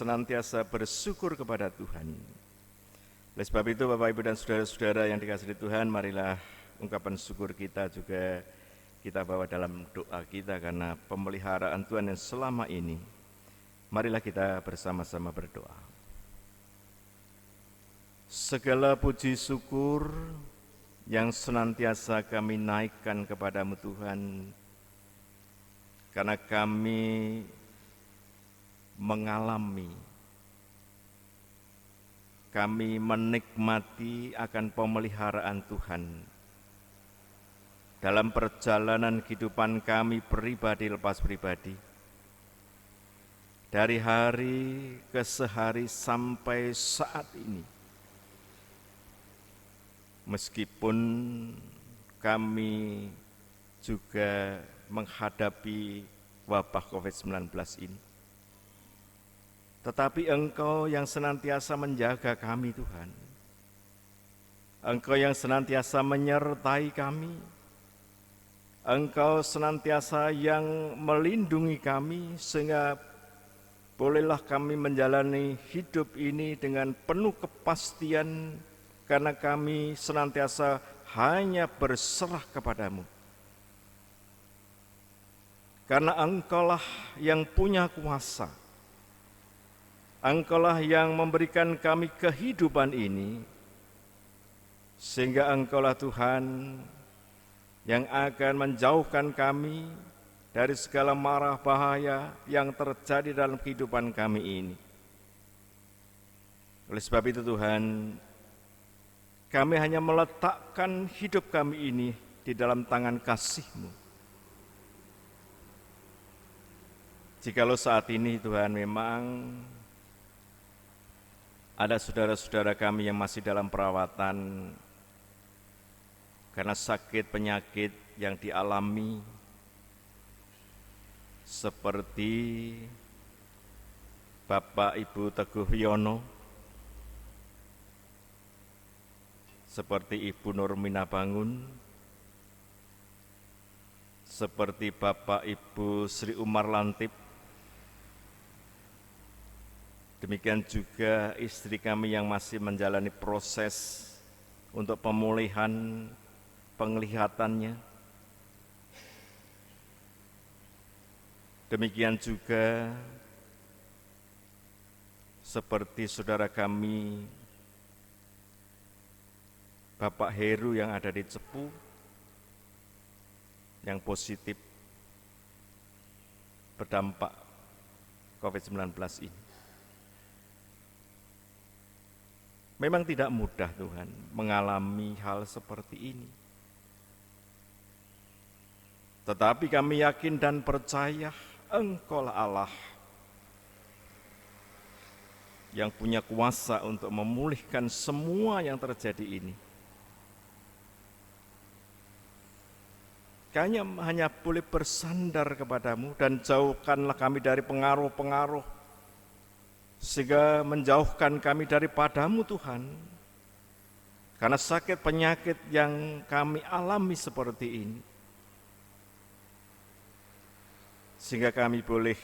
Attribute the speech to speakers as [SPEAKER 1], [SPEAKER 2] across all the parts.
[SPEAKER 1] senantiasa bersyukur kepada Tuhan. Oleh sebab itu, Bapak, Ibu, dan saudara-saudara yang dikasihi Tuhan, marilah ungkapan syukur kita juga kita bawa dalam doa kita karena pemeliharaan Tuhan yang selama ini. Marilah kita bersama-sama berdoa. Segala puji syukur yang senantiasa kami naikkan kepadamu Tuhan, karena kami mengalami, kami menikmati akan pemeliharaan Tuhan dalam perjalanan kehidupan kami pribadi lepas pribadi, dari hari ke sehari sampai saat ini. Meskipun kami juga menghadapi wabah COVID-19 ini, tetapi Engkau yang senantiasa menjaga kami Tuhan. Engkau yang senantiasa menyertai kami. Engkau senantiasa yang melindungi kami sehingga bolehlah kami menjalani hidup ini dengan penuh kepastian karena kami senantiasa hanya berserah kepadamu. Karena Engkaulah yang punya kuasa. Engkaulah yang memberikan kami kehidupan ini, sehingga Engkaulah Tuhan yang akan menjauhkan kami dari segala mara bahaya yang terjadi dalam kehidupan kami ini. Oleh sebab itu Tuhan, kami hanya meletakkan hidup kami ini di dalam tangan kasih-Mu. Jikalau saat ini Tuhan memang ada saudara-saudara kami yang masih dalam perawatan karena sakit penyakit yang dialami, seperti Bapak Ibu Teguh Yono, seperti Ibu Nurmina Bangun, seperti Bapak Ibu Sri Umar Lantip. Demikian juga istri kami yang masih menjalani proses untuk pemulihan penglihatannya. Demikian juga seperti saudara kami Bapak Heru yang ada di Cepu, yang positif berdampak COVID-19 ini. Memang tidak mudah Tuhan mengalami hal seperti ini. Tetapi kami yakin dan percaya Engkaulah Allah yang punya kuasa untuk memulihkan semua yang terjadi ini. Kami hanya boleh bersandar kepadamu dan jauhkanlah kami dari pengaruh-pengaruh, sehingga menjauhkan kami daripadamu Tuhan. Karena sakit penyakit yang kami alami seperti ini, sehingga kami boleh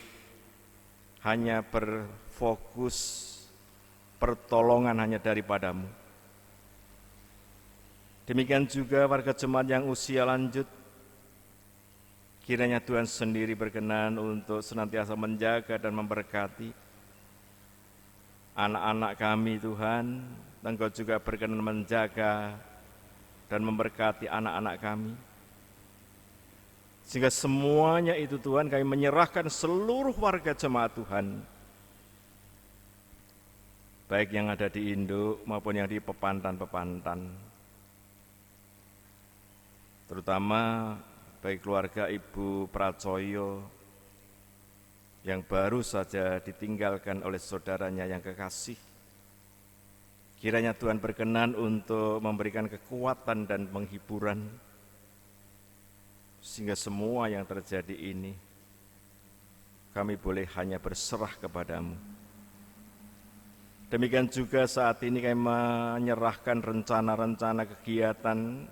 [SPEAKER 1] hanya berfokus pertolongan hanya daripadamu. Demikian juga warga jemaat yang usia lanjut, kiranya Tuhan sendiri berkenan untuk senantiasa menjaga dan memberkati anak-anak kami Tuhan. Engkau juga berkenan menjaga dan memberkati anak-anak kami, sehingga semuanya itu Tuhan kami menyerahkan seluruh warga jemaat Tuhan, baik yang ada di Induk maupun yang di pepantan-pepantan, terutama baik keluarga Ibu Pracoyo yang baru saja ditinggalkan oleh saudaranya yang kekasih. Kiranya Tuhan berkenan untuk memberikan kekuatan dan penghiburan, sehingga semua yang terjadi ini kami boleh hanya berserah kepadamu. Demikian juga saat ini kami menyerahkan rencana-rencana kegiatan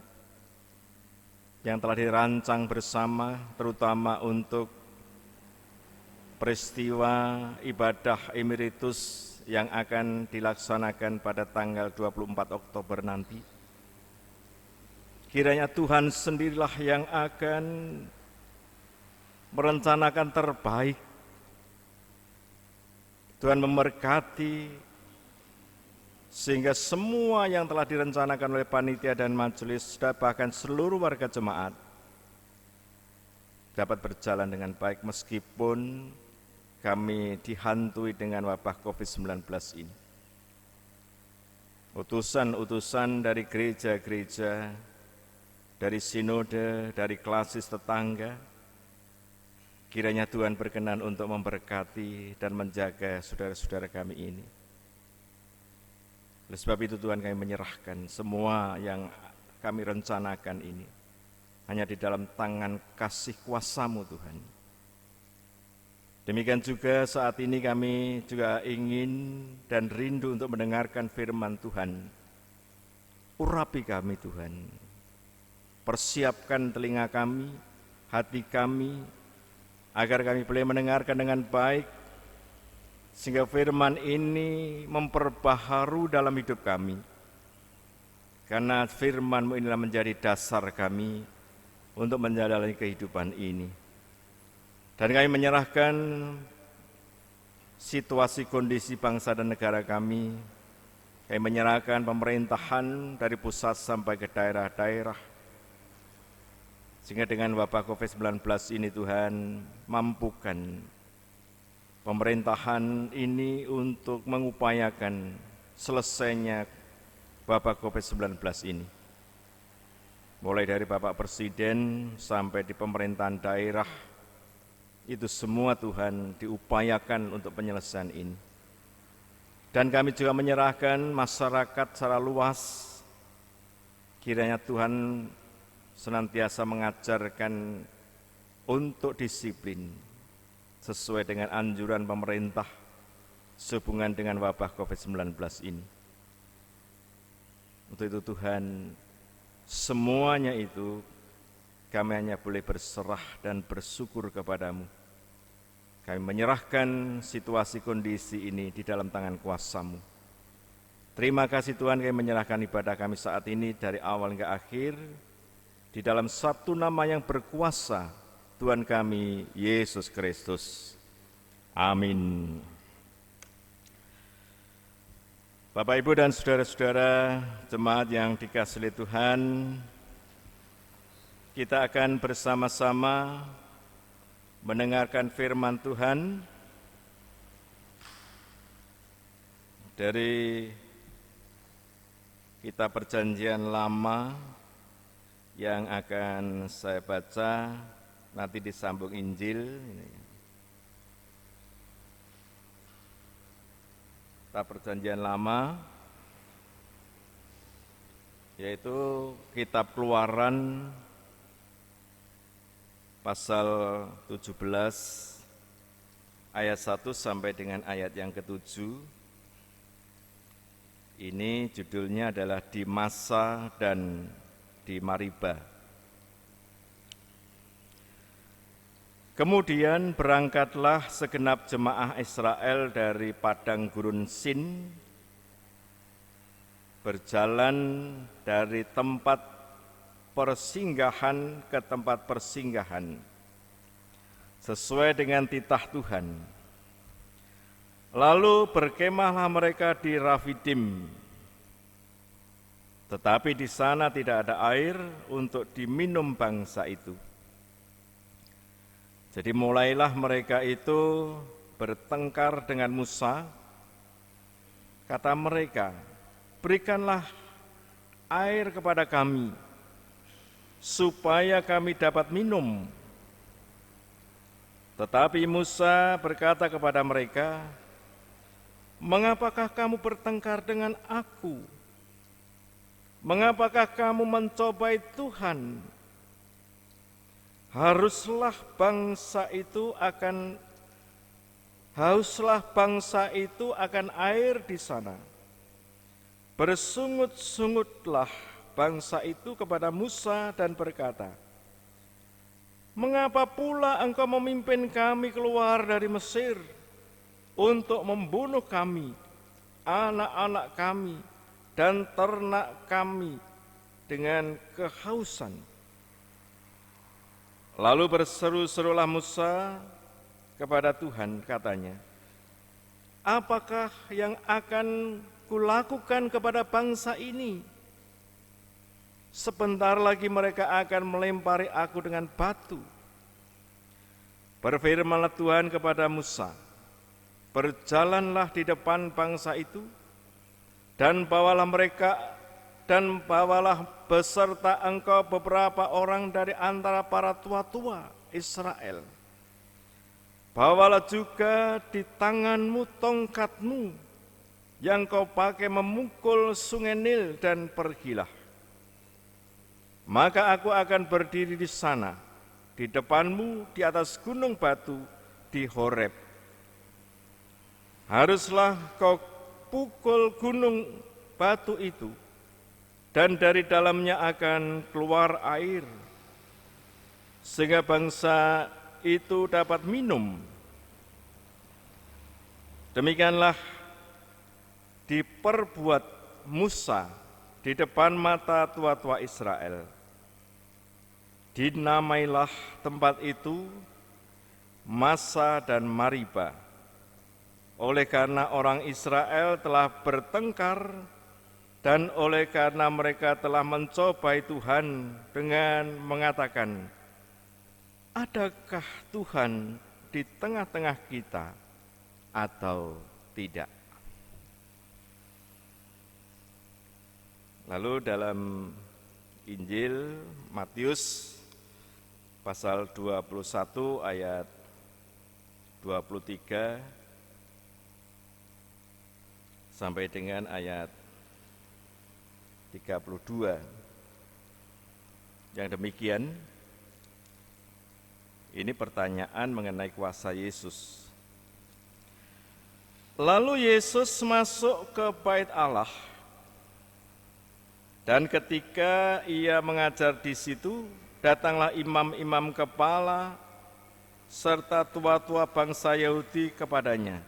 [SPEAKER 1] yang telah dirancang bersama, terutama untuk peristiwa ibadah emeritus yang akan dilaksanakan pada tanggal 24 Oktober nanti. Kiranya Tuhan sendirilah yang akan merencanakan terbaik. Tuhan memberkati sehingga semua yang telah direncanakan oleh panitia dan majelis, bahkan seluruh warga jemaat, dapat berjalan dengan baik meskipun kami dihantui dengan wabah COVID-19 ini. Utusan-utusan dari gereja-gereja, dari sinode, dari klasis tetangga, kiranya Tuhan berkenan untuk memberkati dan menjaga saudara-saudara kami ini. Oleh sebab itu Tuhan, kami menyerahkan semua yang kami rencanakan ini hanya di dalam tangan kasih kuasa-Mu Tuhan. Demikian juga saat ini kami juga ingin dan rindu untuk mendengarkan firman Tuhan. Urapi kami Tuhan, persiapkan telinga kami, hati kami, agar kami boleh mendengarkan dengan baik, sehingga firman ini memperbaharui dalam hidup kami. Karena firman-Mu inilah menjadi dasar kami untuk menjalani kehidupan ini. Dan kami menyerahkan situasi kondisi bangsa dan negara kami. Kami menyerahkan pemerintahan dari pusat sampai ke daerah-daerah. Sehingga dengan wabah COVID-19 ini Tuhan, mampukan pemerintahan ini untuk mengupayakan selesainya wabah COVID-19 ini. Mulai dari Bapak Presiden sampai di pemerintahan daerah, itu semua Tuhan diupayakan untuk penyelesaian ini. Dan kami juga menyerahkan masyarakat secara luas, kiranya Tuhan senantiasa mengajarkan untuk disiplin sesuai dengan anjuran pemerintah sehubungan dengan wabah COVID-19 ini. Untuk itu Tuhan, semuanya itu kami hanya boleh berserah dan bersyukur kepadamu. Kami menyerahkan situasi kondisi ini di dalam tangan kuasa-Mu. Terima kasih Tuhan, kami menyerahkan ibadah kami saat ini dari awal hingga akhir, di dalam satu nama yang berkuasa, Tuhan kami, Yesus Kristus. Amin. Bapak, Ibu, dan saudara-saudara jemaat yang dikasihi Tuhan, kita akan bersama-sama mendengarkan firman Tuhan dari Kitab Perjanjian Lama yang akan saya baca, nanti disambung Injil. Kitab Perjanjian Lama, yaitu Kitab Keluaran pasal 17 ayat 1 sampai dengan ayat yang ke-7. Ini judulnya adalah Di Masa dan di Mariba. Kemudian berangkatlah segenap jemaah Israel dari padang gurun Sin, berjalan dari tempat persinggahan ke tempat persinggahan, sesuai dengan titah Tuhan. Lalu berkemahlah mereka di Rafidim, tetapi di sana tidak ada air untuk diminum bangsa itu. Jadi mulailah mereka itu bertengkar dengan Musa. Kata mereka, berikanlah air kepada kami, supaya kami dapat minum. Tetapi Musa berkata kepada mereka, mengapakah kamu bertengkar dengan aku? Mengapakah kamu mencobai Tuhan? Hauslah bangsa itu akan air di sana. Bersungut-sungutlah bangsa itu kepada Musa dan berkata, Mengapa pula engkau memimpin kami keluar dari Mesir untuk membunuh kami, anak-anak kami, dan ternak kami dengan kehausan? Lalu berseru-serulah Musa kepada Tuhan, katanya, apakah yang akan kulakukan kepada bangsa ini? Sebentar lagi mereka akan melempari aku dengan batu. Berfirmanlah Tuhan kepada Musa, berjalanlah di depan bangsa itu, dan bawalah beserta engkau beberapa orang dari antara para tua-tua Israel. Bawalah juga di tanganmu tongkatmu yang kau pakai memukul sungai Nil, dan pergilah. Maka aku akan berdiri di sana, di depanmu di atas gunung batu di Horeb. Haruslah kau pukul gunung batu itu, dan dari dalamnya akan keluar air, sehingga bangsa itu dapat minum. Demikianlah diperbuat Musa di depan mata tua-tua Israel. Dinamailah tempat itu Massa dan Mariba, oleh karena orang Israel telah bertengkar dan oleh karena mereka telah mencobai Tuhan dengan mengatakan, adakah Tuhan di tengah-tengah kita atau tidak? Lalu dalam Injil Matius pasal 21 ayat 23 sampai dengan ayat 32. Yang demikian, ini pertanyaan mengenai kuasa Yesus. Lalu Yesus masuk ke bait Allah, dan ketika ia mengajar di situ, datanglah imam-imam kepala serta tua-tua bangsa Yahudi kepadanya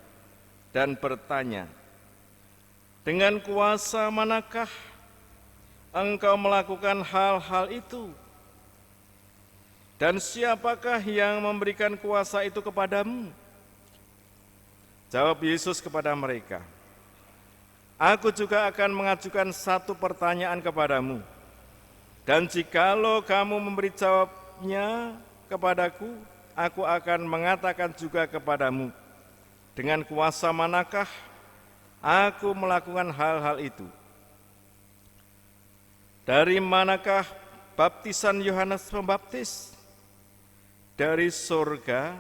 [SPEAKER 1] dan bertanya, dengan kuasa manakah engkau melakukan hal-hal itu? Dan siapakah yang memberikan kuasa itu kepadamu? Jawab Yesus kepada mereka, aku juga akan mengajukan satu pertanyaan kepadamu, dan jikalau kamu memberi jawabnya kepadaku, aku akan mengatakan juga kepadamu, dengan kuasa manakah aku melakukan hal-hal itu? Dari manakah baptisan Yohanes Pembaptis? Dari surga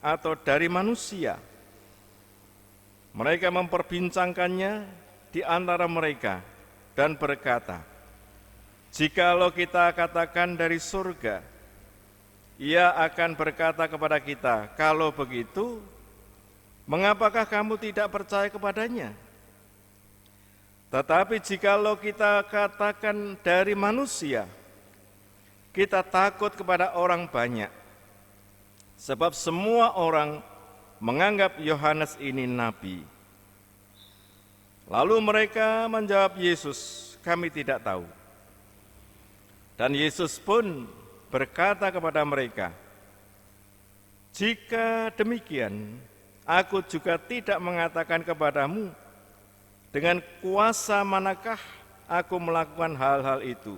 [SPEAKER 1] atau dari manusia? Mereka memperbincangkannya di antara mereka dan berkata, jikalau kita katakan dari surga, ia akan berkata kepada kita, kalau begitu, mengapakah kamu tidak percaya kepadanya? Tetapi jikalau kita katakan dari manusia, kita takut kepada orang banyak, sebab semua orang menganggap Yohanes ini nabi. Lalu mereka menjawab Yesus, kami tidak tahu. Dan Yesus pun berkata kepada mereka, jika demikian, aku juga tidak mengatakan kepadamu, dengan kuasa manakah aku melakukan hal-hal itu.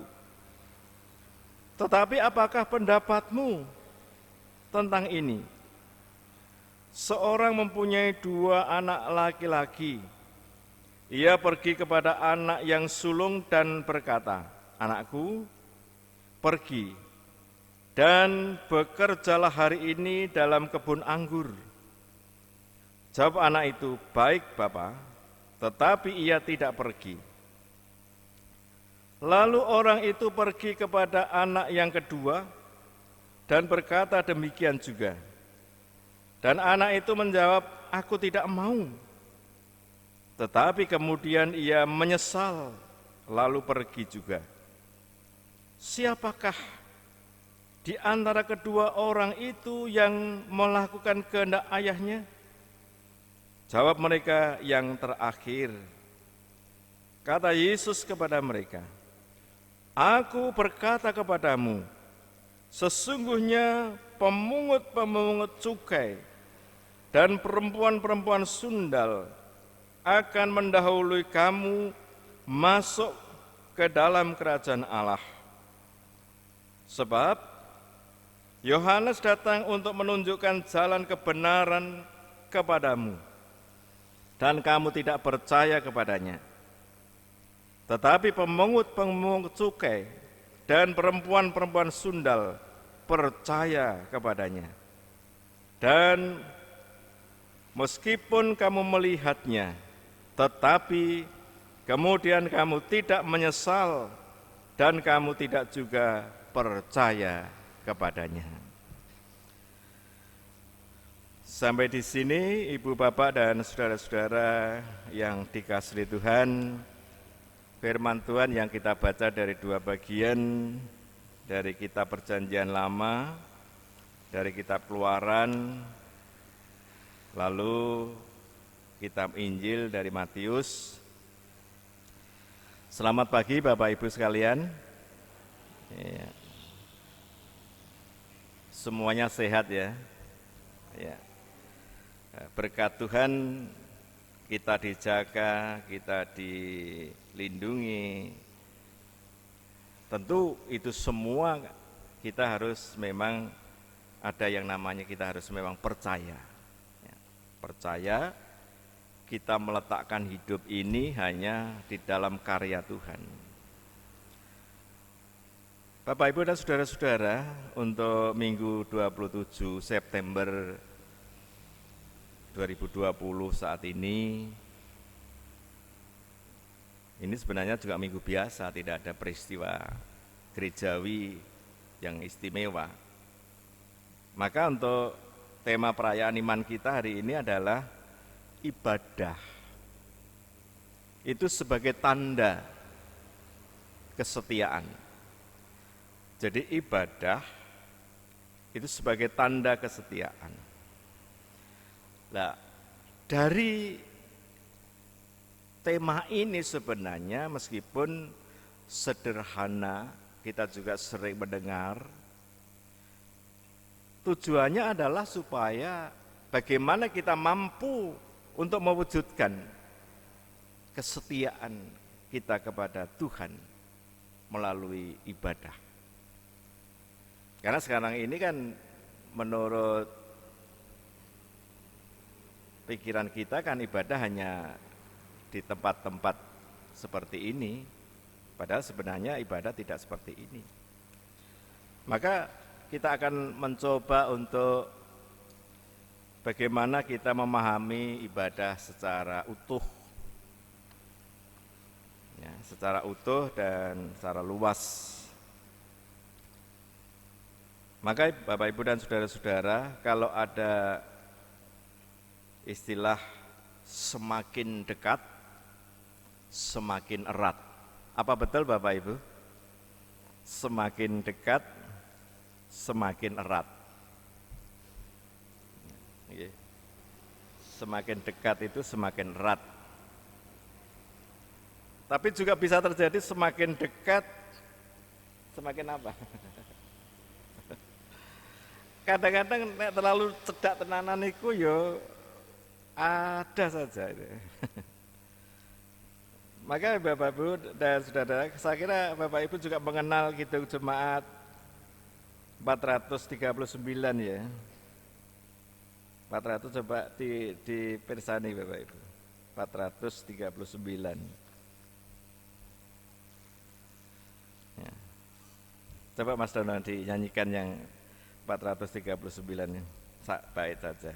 [SPEAKER 1] Tetapi apakah pendapatmu tentang ini? Seorang mempunyai 2 anak laki-laki. Ia pergi kepada anak yang sulung dan berkata, anakku, pergi dan bekerjalah hari ini dalam kebun anggur. Jawab anak itu, baik Bapa, tetapi ia tidak pergi. Lalu orang itu pergi kepada anak yang kedua dan berkata demikian juga. Dan anak itu menjawab, aku tidak mau. Tetapi kemudian ia menyesal, lalu pergi juga. Siapakah di antara kedua orang itu yang melakukan kehendak ayahnya? Jawab mereka, yang terakhir. Kata Yesus kepada mereka, Aku berkata kepadamu, sesungguhnya pemungut-pemungut cukai dan perempuan-perempuan sundal akan mendahului kamu masuk ke dalam kerajaan Allah. Sebab Yohanes datang untuk menunjukkan jalan kebenaran kepadamu, dan kamu tidak percaya kepadanya. Tetapi pemungut-pemungut cukai dan perempuan-perempuan sundal percaya kepadanya. Dan meskipun kamu melihatnya, tetapi kemudian kamu tidak menyesal dan kamu tidak juga percaya kepadanya. Sampai di sini Ibu Bapak dan saudara-saudara yang dikasihi Tuhan, firman Tuhan yang kita baca dari dua bagian dari kitab Perjanjian Lama, dari kitab Keluaran, lalu kitab Injil dari Matius. Selamat pagi Bapak Ibu sekalian. Ya. Semuanya sehat ya. Ya. Berkat Tuhan kita dijaga, kita dilindungi. Tentu itu semua kita harus memang ada yang namanya kita harus memang percaya. Ya. Percaya kita meletakkan hidup ini hanya di dalam karya Tuhan. Bapak, Ibu, dan saudara-saudara, untuk Minggu 27 September 2020 saat ini sebenarnya juga minggu biasa, tidak ada peristiwa gerejawi yang istimewa. Maka untuk tema perayaan iman kita hari ini adalah ibadah. Itu sebagai tanda kesetiaan. Jadi ibadah itu sebagai tanda kesetiaan. Nah, dari tema ini sebenarnya meskipun sederhana, kita juga sering mendengar, tujuannya adalah supaya bagaimana kita mampu untuk mewujudkan kesetiaan kita kepada Tuhan melalui ibadah. Karena sekarang ini kan menurut pikiran kita kan ibadah hanya di tempat-tempat seperti ini, padahal sebenarnya ibadah tidak seperti ini. Maka kita akan mencoba untuk bagaimana kita memahami ibadah secara utuh, ya, secara utuh dan secara luas. Maka Bapak, Ibu, dan saudara-saudara, kalau ada istilah semakin dekat, semakin erat. Apa betul Bapak, Ibu? Semakin dekat, semakin erat. Semakin dekat itu semakin erat. Tapi juga bisa terjadi semakin dekat, semakin apa? Kadang-kadang terlalu cedak tenanan iku yo ada saja itu. Maka Bapak Ibu dan saudara, saya kira Bapak Ibu juga mengenal Kidung Jemaat 439 ya. 400 coba dipersani Bapak Ibu. 439. Ya. Coba Mas Dono dinyanyikan yang 439 ini, baik saja.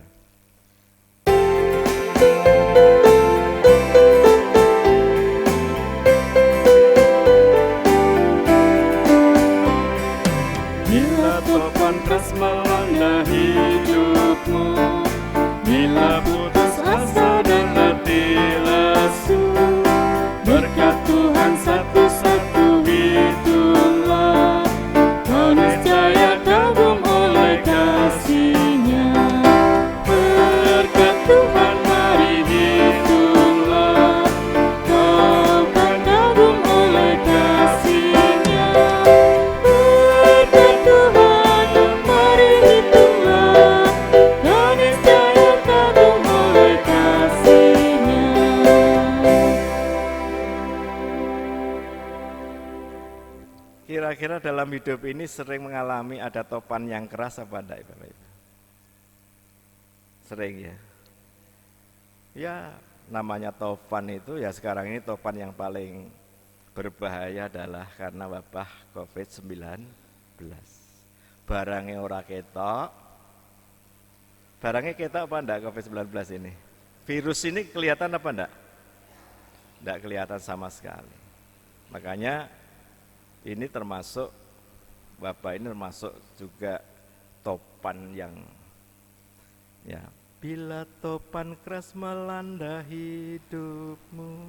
[SPEAKER 2] Bila topan kas melanda hidupmu, bila putus asa dan hati lesu, berkat Tuhan satu-satu itulah, kau niscaya
[SPEAKER 1] hidup ini sering mengalami ada topan yang keras apa enggak Bapak Ibu? Sering ya. Ya, namanya topan itu ya sekarang ini topan yang paling berbahaya adalah karena wabah COVID-19. Barangnya ora ketok. Barangnya ketok apa enggak COVID-19 ini? Virus ini kelihatan apa enggak? Enggak kelihatan sama sekali. Makanya ini termasuk wabah ini termasuk juga topan yang ya, bila topan keras melanda hidupmu,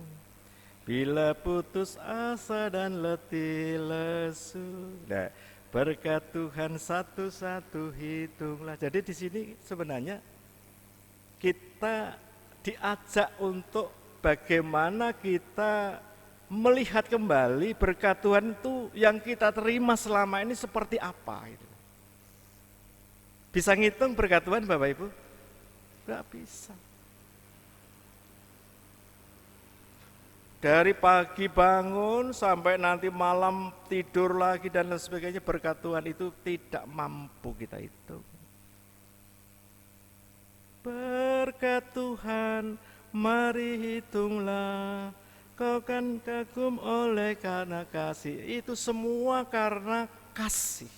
[SPEAKER 1] bila putus asa dan letih lesu, nah, berkat Tuhan satu-satu hitunglah. Jadi di sini sebenarnya kita diajak untuk bagaimana kita melihat kembali berkat Tuhan itu yang kita terima selama ini seperti apa itu. Bisa ngitung berkat Tuhan Bapak Ibu? Enggak bisa. Dari pagi bangun sampai nanti malam tidur lagi dan lain sebagainya, berkat Tuhan itu tidak mampu kita hitung. Berkat Tuhan, mari hitunglah. Kau kan kagum oleh karena kasih. Itu semua karena kasih.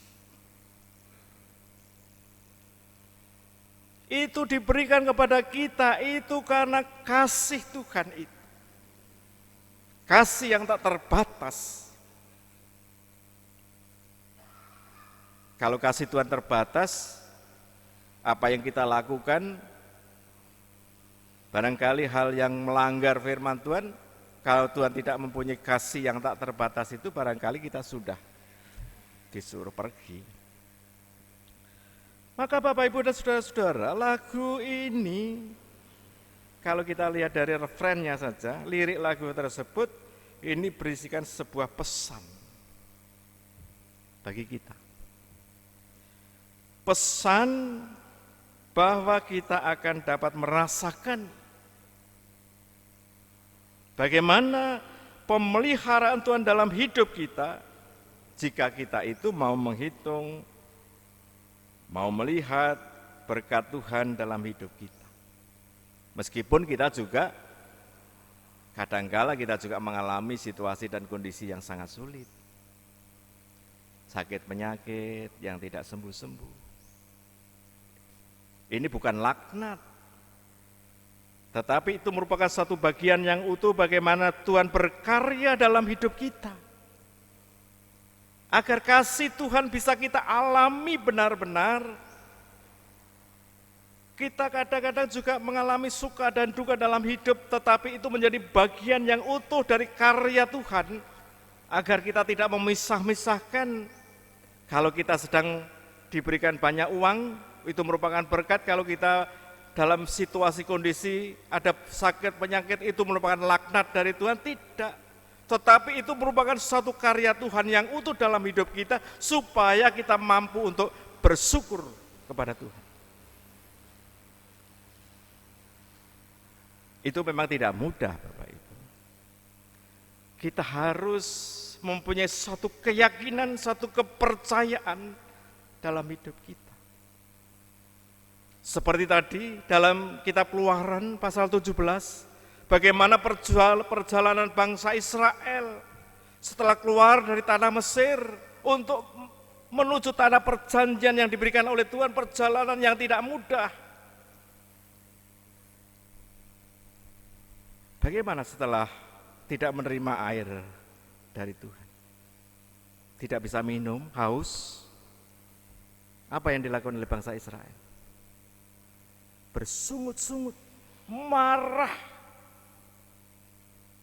[SPEAKER 1] Itu diberikan kepada kita, itu karena kasih Tuhan itu. Kasih yang tak terbatas. Kalau kasih Tuhan terbatas, apa yang kita lakukan, barangkali hal yang melanggar firman Tuhan. Kalau Tuhan tidak mempunyai kasih yang tak terbatas itu, barangkali kita sudah disuruh pergi. Maka Bapak Ibu dan saudara-saudara, lagu ini kalau kita lihat dari refrennya saja, lirik lagu tersebut ini berisikan sebuah pesan bagi kita. Pesan bahwa kita akan dapat merasakan bagaimana pemeliharaan Tuhan dalam hidup kita jika kita itu mau menghitung, mau melihat berkat Tuhan dalam hidup kita. Meskipun kita juga kadangkala kita juga mengalami situasi dan kondisi yang sangat sulit. Sakit penyakit yang tidak sembuh-sembuh. Ini bukan laknat, tetapi itu merupakan satu bagian yang utuh bagaimana Tuhan berkarya dalam hidup kita. Agar kasih Tuhan bisa kita alami benar-benar. Kita kadang-kadang juga mengalami suka dan duka dalam hidup, tetapi itu menjadi bagian yang utuh dari karya Tuhan. Agar kita tidak memisah-misahkan. Kalau kita sedang diberikan banyak uang, itu merupakan berkat. Kalau kita dalam situasi kondisi ada sakit penyakit, itu merupakan laknat dari Tuhan. Tidak, tetapi itu merupakan satu karya Tuhan yang utuh dalam hidup kita supaya kita mampu untuk bersyukur kepada Tuhan. Itu memang tidak mudah Bapak Ibu. Kita harus mempunyai satu keyakinan, satu kepercayaan dalam hidup kita. Seperti tadi dalam kitab Keluaran pasal 17, bagaimana perjalanan bangsa Israel setelah keluar dari tanah Mesir untuk menuju tanah perjanjian yang diberikan oleh Tuhan, perjalanan yang tidak mudah. Bagaimana setelah tidak menerima air dari Tuhan? Tidak bisa minum, haus. Apa yang dilakukan oleh bangsa Israel? Bersungut-sungut, marah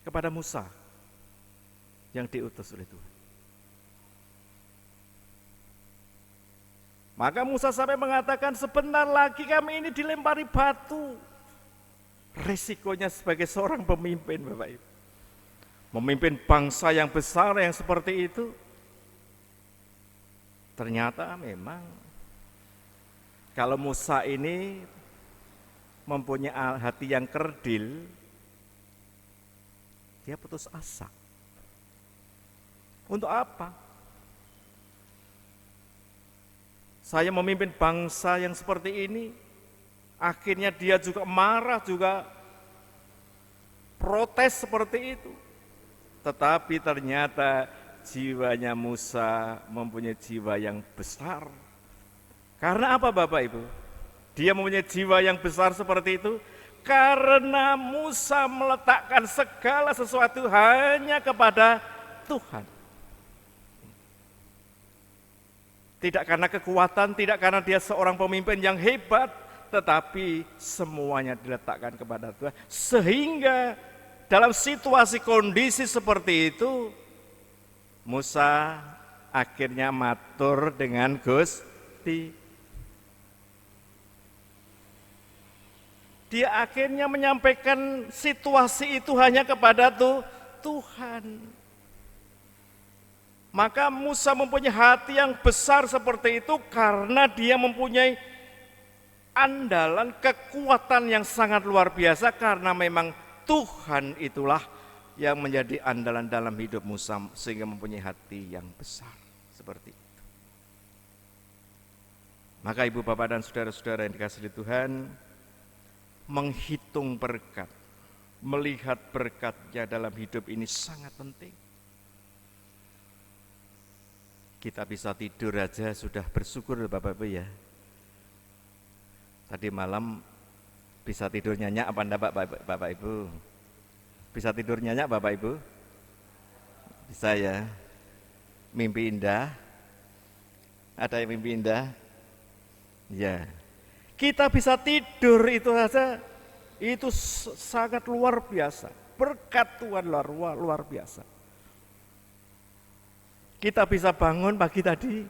[SPEAKER 1] kepada Musa yang diutus oleh Tuhan. Maka Musa sampai mengatakan, sebentar lagi kami ini dilempari batu. Resikonya sebagai seorang pemimpin Bapak Ibu, memimpin bangsa yang besar yang seperti itu, ternyata memang kalau Musa ini mempunyai hati yang kerdil, dia putus asa. Untuk apa? saya memimpin bangsa yang seperti ini. Akhirnya dia juga marah, juga protes seperti itu. Tetapi ternyata jiwanya Musa mempunyai jiwa yang besar. Karena apa Bapak Ibu? Dia mempunyai jiwa yang besar seperti itu karena Musa meletakkan segala sesuatu hanya kepada Tuhan. Tidak karena kekuatan, tidak karena dia seorang pemimpin yang hebat, tetapi semuanya diletakkan kepada Tuhan. Sehingga dalam situasi kondisi seperti itu, Musa akhirnya matur dengan Gusti. Dia akhirnya menyampaikan situasi itu hanya kepada Tuhan. Maka Musa mempunyai hati yang besar seperti itu karena dia mempunyai andalan, kekuatan yang sangat luar biasa karena memang Tuhan itulah yang menjadi andalan dalam hidup Musa sehingga mempunyai hati yang besar seperti itu. Maka ibu bapak dan saudara-saudara yang dikasihi Tuhan, menghitung berkat, melihat berkatnya dalam hidup ini sangat penting. Kita bisa tidur aja sudah bersyukur Bapak Ibu ya. Tadi malam bisa tidur nyenyak apa enggak Bapak Ibu? Bisa tidur nyenyak Bapak Ibu? Bisa ya. Mimpi indah? Ada yang mimpi indah? Ya. Kita bisa tidur itu saja, itu sangat luar biasa. Berkat Tuhan luar biasa. Kita bisa bangun pagi tadi.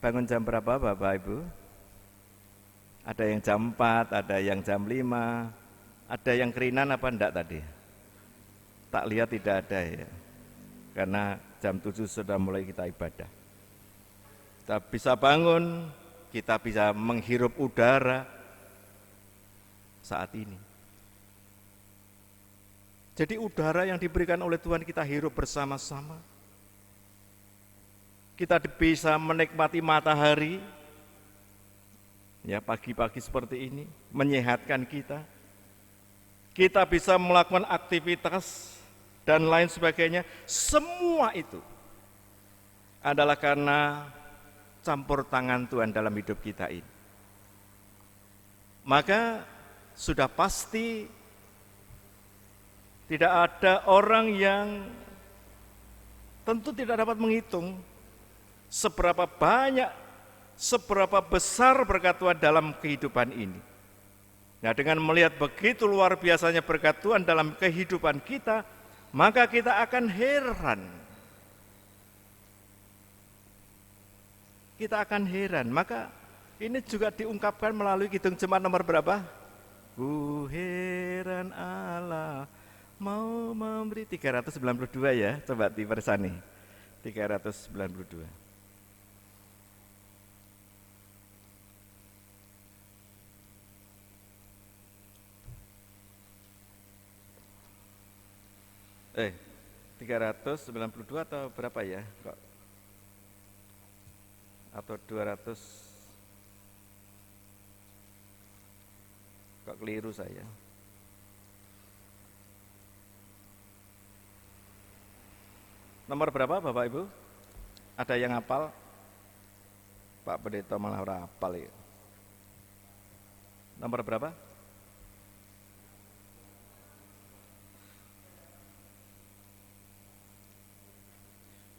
[SPEAKER 1] Bangun jam berapa Bapak Ibu? Ada yang jam 4, ada yang jam 5, ada yang kerinan apa enggak tadi? Tak lihat tidak ada ya. Karena jam 7 sudah mulai kita ibadah. Kita bisa bangun, kita bisa menghirup udara saat ini. Jadi udara yang diberikan oleh Tuhan kita hirup bersama-sama. Kita bisa menikmati matahari, ya pagi-pagi seperti ini, menyehatkan kita. Kita bisa melakukan aktivitas dan lain sebagainya. Semua itu adalah karena campur tangan Tuhan dalam hidup kita ini. Maka sudah pasti tidak ada orang yang tentu tidak dapat menghitung seberapa banyak, seberapa besar berkat Tuhan dalam kehidupan ini. Nah, dengan melihat begitu luar biasanya berkat Tuhan dalam kehidupan kita, maka kita akan heran. Kita akan heran. Maka ini juga diungkapkan melalui Kidung Jemaat nomor berapa? Ku heran Allah mau memberi 392 ya. Coba dipersani. 392. Eh, 392 atau berapa ya? Kok? Atau 200? Kok keliru saya? Nomor berapa Bapak Ibu? Ada yang hafal? Pak Pendeta malah ora hafal ya. Nomor berapa?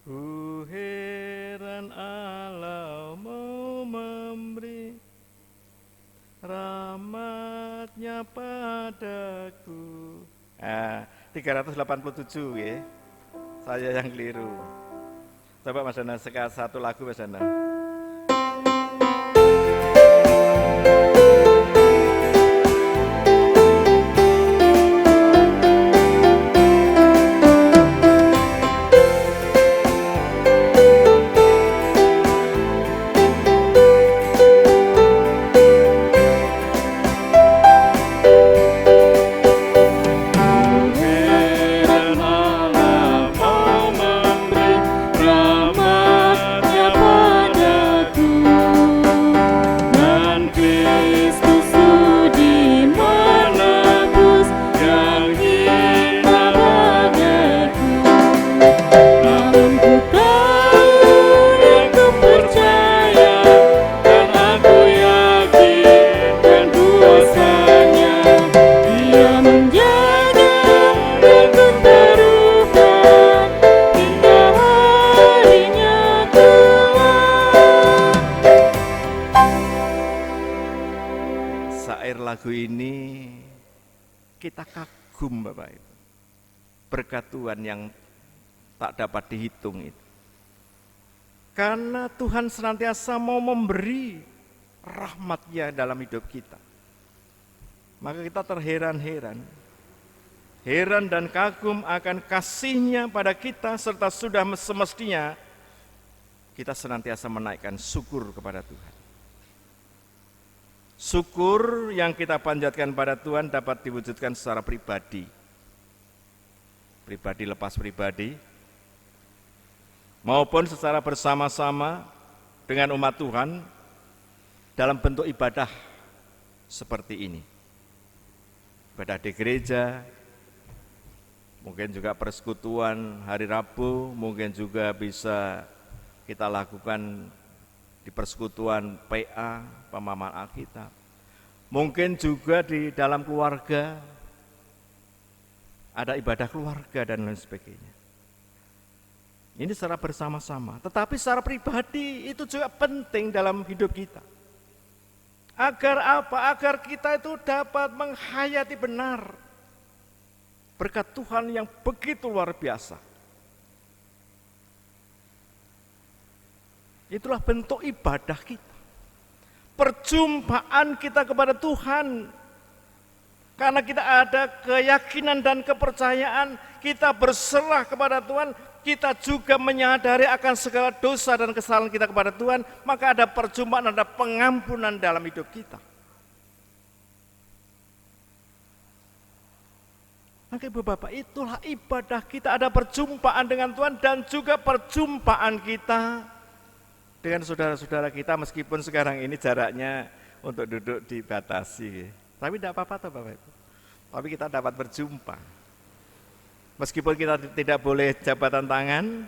[SPEAKER 1] Ku heran Allah mau memberi rahmatnya padaku. 387 ya. Saya yang keliru. Coba Mas Dana satu lagu Mas Dana.
[SPEAKER 2] Rahmatnya padaku.
[SPEAKER 1] akhir lagu ini kita kagum Bapak Ibu. Berkat Tuhan yang tak dapat dihitung itu. Karena Tuhan senantiasa mau memberi rahmat-Nya dalam hidup kita. Maka kita terheran-heran. Heran dan kagum akan kasih-Nya pada kita serta sudah semestinya kita senantiasa menaikkan syukur kepada Tuhan. Syukur yang kita panjatkan pada Tuhan dapat diwujudkan secara pribadi. Pribadi lepas pribadi, maupun secara bersama-sama dengan umat Tuhan dalam bentuk ibadah seperti ini. Ibadah di gereja, mungkin juga persekutuan hari Rabu, mungkin juga bisa kita lakukan di persekutuan PA, pemahaman Alkitab. Mungkin juga di dalam keluarga, ada ibadah keluarga dan lain sebagainya. Ini secara bersama-sama, tetapi secara pribadi itu juga penting dalam hidup kita. Agar apa? Agar kita itu dapat menghayati benar berkat Tuhan yang begitu luar biasa. Itulah bentuk ibadah kita. Perjumpaan kita kepada Tuhan. Karena kita ada keyakinan dan kepercayaan, kita berserah kepada Tuhan, kita juga menyadari akan segala dosa dan kesalahan kita kepada Tuhan, maka ada perjumpaan, ada pengampunan dalam hidup kita. Maka Ibu Bapak, itulah ibadah kita, ada perjumpaan dengan Tuhan dan juga perjumpaan kita dengan saudara-saudara kita, meskipun sekarang ini jaraknya untuk duduk dibatasi. Tapi tidak apa-apa toh Bapak Ibu. Tapi kita dapat berjumpa. Meskipun kita tidak boleh jabatan tangan,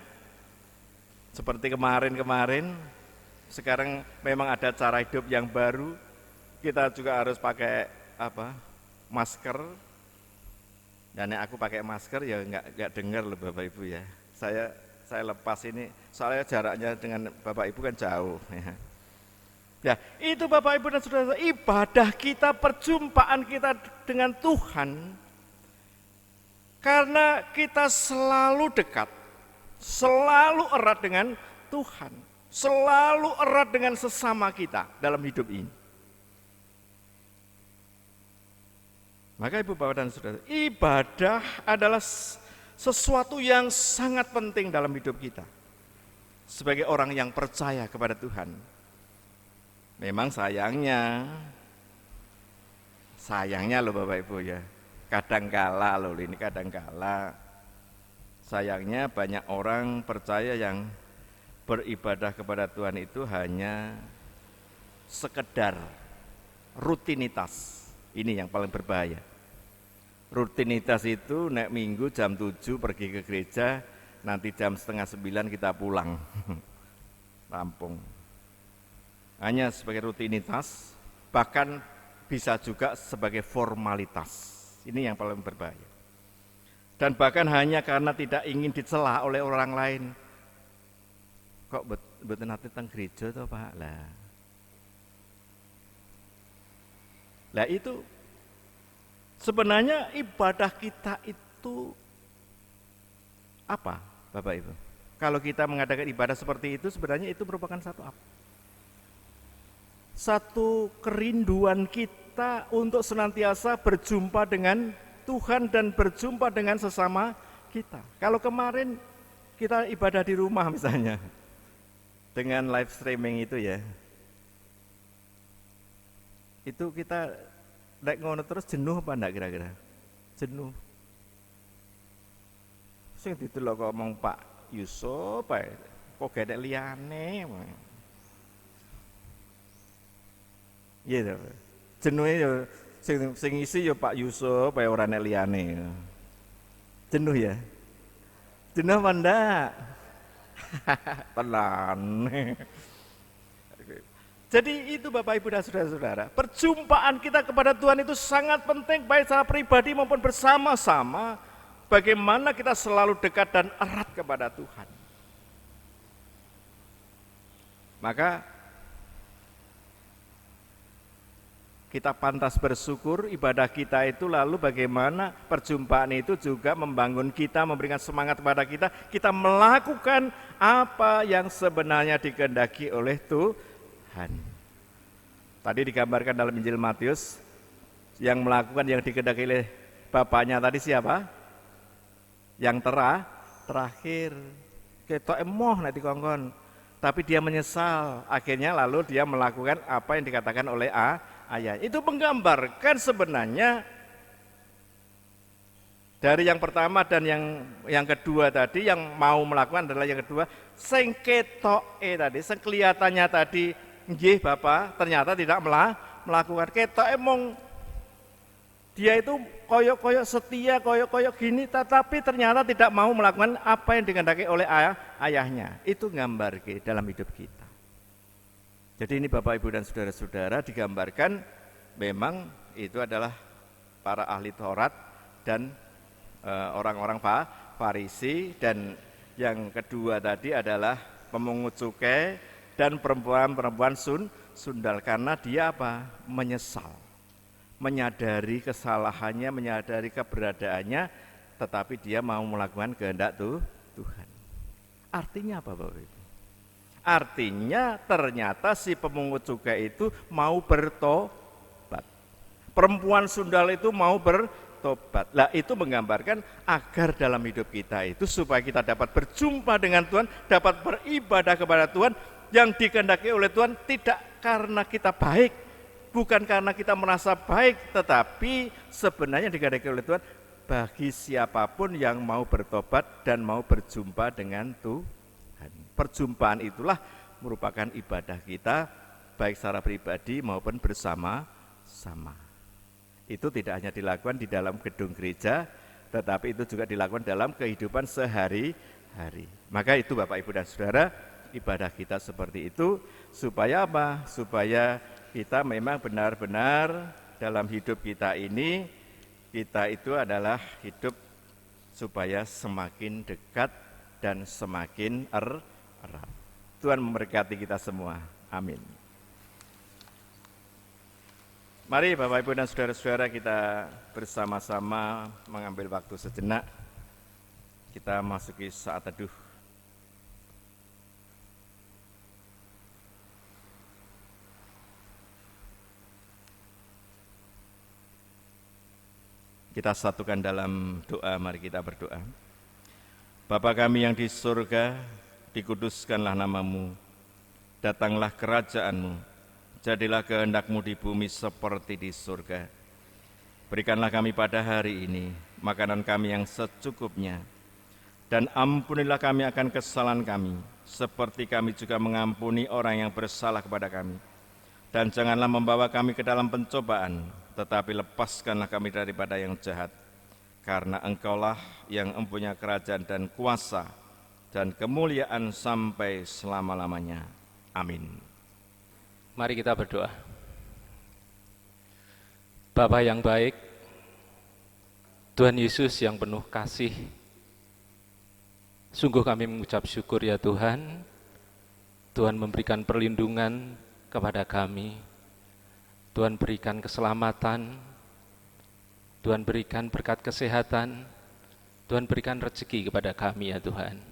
[SPEAKER 1] seperti kemarin-kemarin, sekarang memang ada cara hidup yang baru. Kita juga harus pakai masker. Dan aku pakai masker ya nggak dengar loh Bapak Ibu ya. Saya lepas ini, soalnya jaraknya dengan Bapak Ibu kan jauh. Ya, itu Bapak Ibu dan Saudara, ibadah kita, perjumpaan kita dengan Tuhan, karena kita selalu dekat, selalu erat dengan Tuhan, selalu erat dengan sesama kita dalam hidup ini. Maka Ibu Bapak dan Saudara, ibadah adalah sesuatu yang sangat penting dalam hidup kita sebagai orang yang percaya kepada Tuhan. Memang sayangnya loh Bapak Ibu ya, kadangkala sayangnya banyak orang percaya yang beribadah kepada Tuhan itu hanya sekedar rutinitas. Ini yang paling berbahaya. Rutinitas itu nek minggu jam 7 pergi ke gereja, nanti jam 8:30 kita pulang. Rampung. Hanya sebagai rutinitas, bahkan bisa juga sebagai formalitas. Ini yang paling berbahaya. Dan bahkan hanya karena tidak ingin dicela oleh orang lain. Kok betul nanti teng gereja toh Pak? Lah itu sebenarnya ibadah kita itu apa Bapak Ibu? Kalau kita mengadakan ibadah seperti itu, sebenarnya itu merupakan satu apa? Satu kerinduan kita untuk senantiasa berjumpa dengan Tuhan dan berjumpa dengan sesama kita. Kalau kemarin kita ibadah di rumah misalnya, dengan live streaming itu ya, itu kita naik ngono terus jenuh apa enggak kira-kira? Jenuh. Sing didelok kok omong Pak Yusuf, kok gak ada liyane. Iya, jenuhnya ya, sing isi ya Pak Yusuf, ora nek liyane. Jenuh ya? Jenuh apa ndak? Tenan. Jadi itu Bapak Ibu dan Saudara-saudara, perjumpaan kita kepada Tuhan itu sangat penting, baik secara pribadi maupun bersama-sama. Bagaimana kita selalu dekat dan erat kepada Tuhan. Maka Kita pantas bersyukur, ibadah kita itu lalu bagaimana perjumpaan itu juga membangun kita, memberikan semangat kepada kita melakukan apa yang sebenarnya dikehendaki oleh Tuhan. Tadi digambarkan dalam Injil Matius, yang melakukan yang dikehendaki oleh Bapaknya tadi siapa? Yang terakhir. Ketok emoh nanti kongkon. Tapi dia menyesal, akhirnya lalu dia melakukan apa yang dikatakan oleh ayah. Itu menggambarkan sebenarnya dari yang pertama dan yang kedua tadi, yang mau melakukan adalah yang kedua, sing ketoke tadi, sing kelihatannya tadi, nggih Bapak, ternyata tidak melakukan. Ketoke mong dia itu koyok-koyok setia, koyok-koyok gini, tetapi ternyata tidak mau melakukan apa yang dikehendaki oleh ayahnya. Itu gambar dalam hidup kita. Jadi ini Bapak, Ibu, dan saudara-saudara digambarkan memang itu adalah para ahli Taurat dan orang-orang Farisi, dan yang kedua tadi adalah pemungut cukai dan perempuan-perempuan sundal, karena dia apa? Menyesal, menyadari kesalahannya, menyadari keberadaannya, tetapi dia mau melakukan kehendak Tuhan. Artinya apa Bapak Ibu? Artinya ternyata si pemungut cukai itu mau bertobat. Perempuan sundal itu mau bertobat. Lah itu menggambarkan agar dalam hidup kita itu supaya kita dapat berjumpa dengan Tuhan, dapat beribadah kepada Tuhan yang dikehendaki oleh Tuhan, tidak karena kita baik, bukan karena kita merasa baik, tetapi sebenarnya dikehendaki oleh Tuhan bagi siapapun yang mau bertobat dan mau berjumpa dengan Tuhan. Perjumpaan itulah merupakan ibadah kita, baik secara pribadi maupun bersama-sama. Itu tidak hanya dilakukan di dalam gedung gereja, tetapi itu juga dilakukan dalam kehidupan sehari-hari. Maka itu Bapak, Ibu, dan Saudara, ibadah kita seperti itu, supaya apa? Supaya kita memang benar-benar dalam hidup kita ini, kita itu adalah hidup supaya semakin dekat dan semakin erat. Tuhan memberkati kita semua. Amin. Mari Bapak, Ibu, dan saudara-saudara, kita bersama-sama mengambil waktu sejenak. Kita masuki saat teduh. Kita satukan dalam doa, mari kita berdoa. Bapa kami yang di surga, dikuduskanlah namamu, datanglah kerajaanmu, jadilah kehendak-Mu di bumi seperti di surga. Berikanlah kami pada hari ini makanan kami yang secukupnya, dan ampunilah kami akan kesalahan kami, seperti kami juga mengampuni orang yang bersalah kepada kami. Dan janganlah membawa kami ke dalam pencobaan, tetapi lepaskanlah kami daripada yang jahat. Karena Engkaulah yang mempunyai kerajaan dan kuasa dan kemuliaan sampai selama-lamanya. Amin.
[SPEAKER 3] Mari kita berdoa. Bapa yang baik, Tuhan Yesus yang penuh kasih, sungguh kami mengucap syukur ya Tuhan. Tuhan memberikan perlindungan kepada kami. Tuhan berikan keselamatan, Tuhan berikan berkat kesehatan, Tuhan berikan rezeki kepada kami ya Tuhan.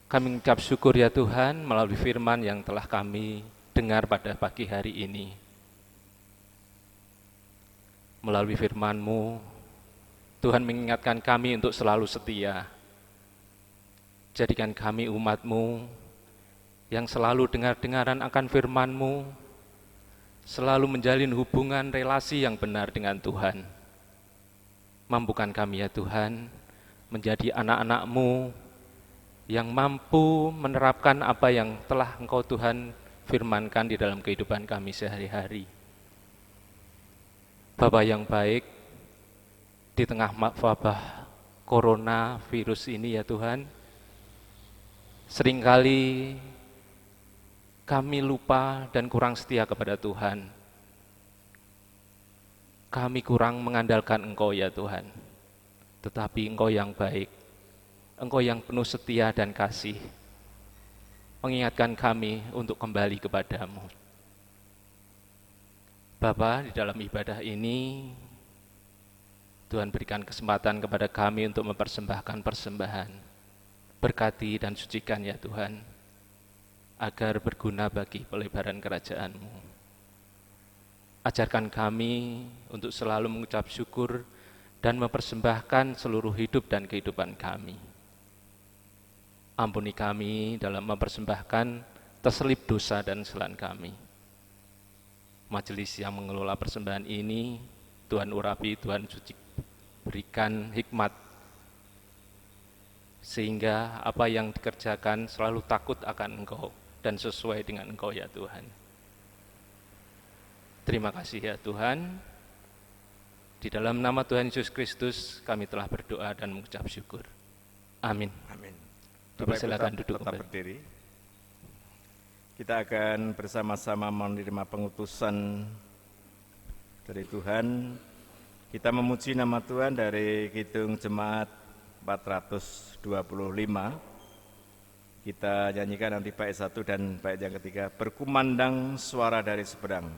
[SPEAKER 3] Kami mengucap syukur ya Tuhan melalui firman yang telah kami dengar pada pagi hari ini. Melalui firman-Mu, Tuhan mengingatkan kami untuk selalu setia. Jadikan kami umat-Mu yang selalu dengar-dengaran akan firman-Mu, selalu menjalin hubungan relasi yang benar dengan Tuhan. Mampukan kami ya Tuhan menjadi anak-anak-Mu yang mampu menerapkan apa yang telah Engkau Tuhan firmankan di dalam kehidupan kami sehari-hari. Bapa yang baik, di tengah wabah corona virus ini ya Tuhan, seringkali kami lupa dan kurang setia kepada Tuhan. Kami kurang mengandalkan Engkau ya Tuhan. Tetapi Engkau yang baik, Engkau yang penuh setia dan kasih, mengingatkan kami untuk kembali kepadamu. Bapa, di dalam ibadah ini Tuhan berikan kesempatan kepada kami untuk mempersembahkan persembahan. Berkati dan sucikan ya Tuhan, agar berguna bagi pelebaran kerajaan-Mu. Ajarkan kami untuk selalu mengucap syukur dan mempersembahkan seluruh hidup dan kehidupan kami. Ampuni kami dalam mempersembahkan terselip dosa dan kesalahan kami. Majelis yang mengelola persembahan ini, Tuhan urapi, Tuhan suci, berikan hikmat, sehingga apa yang dikerjakan selalu takut akan Engkau dan sesuai dengan Engkau ya Tuhan. Terima kasih ya Tuhan. Di dalam nama Tuhan Yesus Kristus kami telah berdoa dan mengucap syukur. Amin.
[SPEAKER 1] Amin.
[SPEAKER 3] Dipersilakan duduk
[SPEAKER 1] tetap
[SPEAKER 3] kembali.
[SPEAKER 1] berdiri. Kita akan bersama-sama menerima pengutusan dari Tuhan. Kita memuji nama Tuhan dari Kidung Jemaat 425. Kita nyanyikan nanti bait 1 dan bait yang ketiga, berkumandang suara dari Sepedang.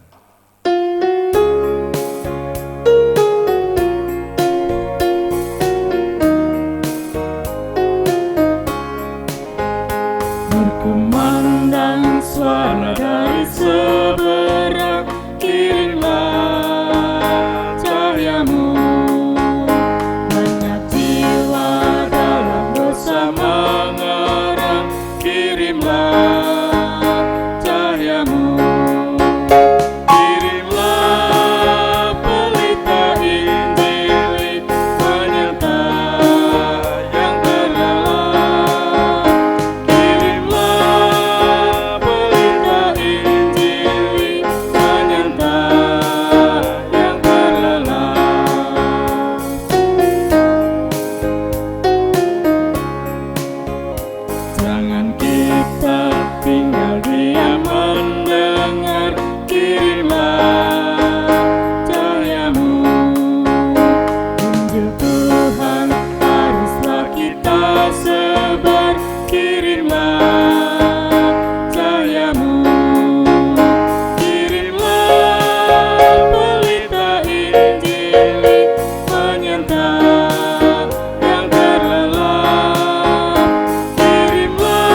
[SPEAKER 2] Berkumandang suara dari seberang, kirimlah cahayamu. Banyak jiwa dalam dosa mengerang, kirimlah cahayamu. Kirimlah pelita Injil penyerta yang terlelap. Kirimlah pelita Injil penyerta yang terlelap. Jangan kita tinggal diam mendengar, kirimlah cahayamu. Injil Tuhan haruslah kita sebar, kirimlah cahayamu. Kirimlah pelita Injil penyerta yang terlelap. Kirimlah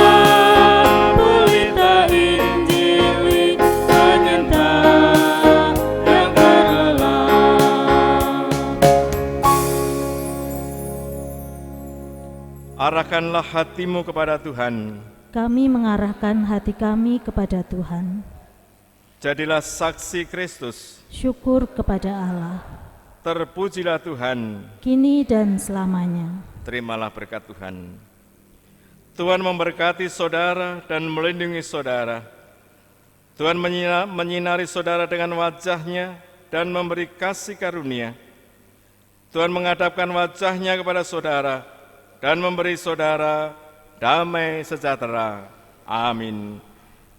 [SPEAKER 2] pelita Injil penyerta yang terlelap.
[SPEAKER 1] Arahkanlah hatimu kepada Tuhan.
[SPEAKER 4] Kami mengarahkan hati kami kepada Tuhan.
[SPEAKER 1] Jadilah saksi Kristus.
[SPEAKER 4] Syukur kepada Allah,
[SPEAKER 1] Terpujilah Tuhan.
[SPEAKER 4] kini dan selamanya.
[SPEAKER 1] Terimalah berkat Tuhan. Tuhan memberkati saudara dan melindungi saudara. Tuhan menyinari saudara dengan wajah-Nya dan memberi kasih karunia. Tuhan menghadapkan wajah-Nya kepada saudara dan memberi saudara damai sejahtera. Amin.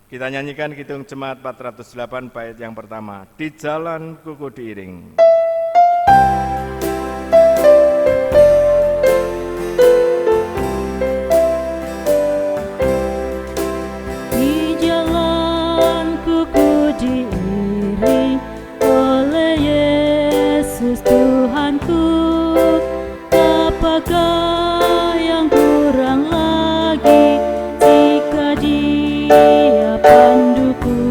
[SPEAKER 1] Kita nyanyikan Kidung Jemaat 408 bait yang pertama, di jalan kuku diiring.
[SPEAKER 4] Di jalanku ku diiring oleh Yesus Tuhanku. Apakah yang kurang lagi jika Dia panduku?